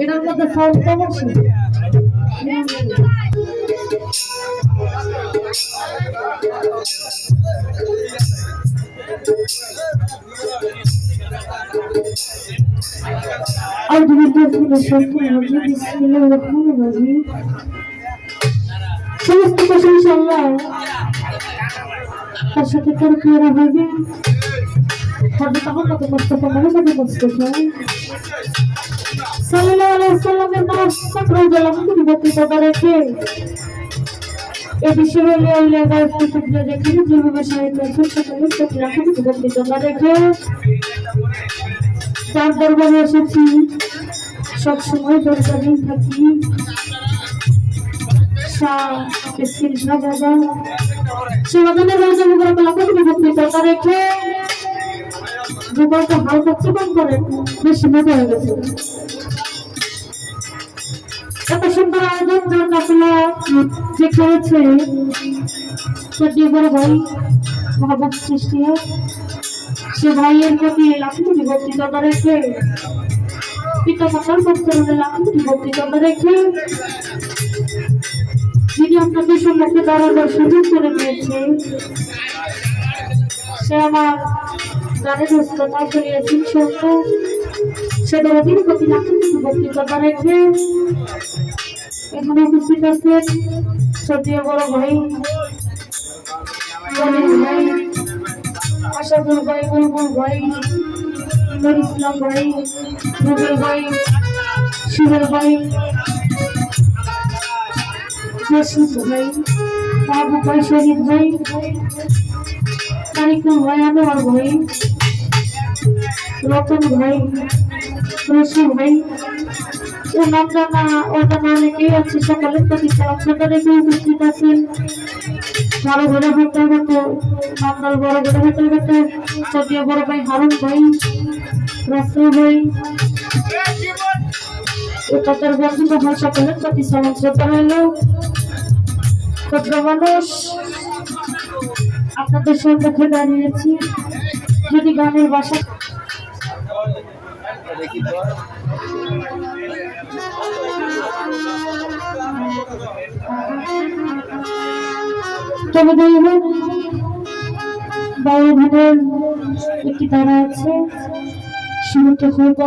এটার মধ্যে সাউন্ড কম আছে। সমস্ত প্রশংসা আল্লাহ, তার সাথে তার প্রিয়রা হবে হবে তখন কত কষ্ট পাবে, কত কষ্ট পায়। সাল্লাল্লাহু আলাইহি ওয়াসাল্লামের নাস পাত্র জলামুখী বক্তৃতা রেখে এ বিষয়ে লেগায় প্রতিক্রিয়া রেখে যেভাবে সাহিত্য সকলের প্রতি রাখি বক্তৃতা রেখে যার দরবারে এসেছি সবসময় দরবারেই থাকি। সেবাদনের রাজা মুবারক লাখি বক্তৃতা রেখে যুবকটা হালকা চিকন করে বেশি মজা হয়ে গেছে। এত সুন্দর আয়োজন যার কাফেলা যে করেছে সে বড় ভাই মহাবত সৃষ্টি সে ভাইয়ের প্রতি লাখি বক্তৃতা রেখে পিতা মাতার পক্ষে লাখি বক্তৃতা রেখে যিনি আপনাকে সম্মুখে দাঁড়ানোর সুযোগ করে দিয়েছে সে আমার গানের উচ্চতা চলিয়েছেন সত্য সে দরদিন প্রতি লাখি বক্তৃতা রেখে এখানে উপস্থিত আছেন সত্যি বড় ভাই ভাই আশাদুল ভাই, বুলবুল ভাই, নুর ইসলাম ভাই, রুবেল ভাই, সুহেল ভাই, জসিম ভাই, বাবু ভাই, শরীফ ভাই, তারিকুল ভাই, আনোয়ার ভাই, রতন ভাই, রসুল ভাই, ওটা না অনেকেই আছে। সকলের প্রতি সালাম রেখে উপস্থিত আছেন বড় বড় হতে হতে নামদাল বড় বড় হতে হতে সতীয় বড় ভাই হারুন ভাই, রাসেল ভাই ও তাদের বন্ধু মহল সকলের প্রতি সালাম শ্রদ্ধা রইল। ক্ষুদ্র মানুষ আপনাদের সম্মুখে দাঁড়িয়েছি, যদি গানের ভাষা তবে দেখবেন বড় ভাইয়ের একটি তারা আছে শুরুতে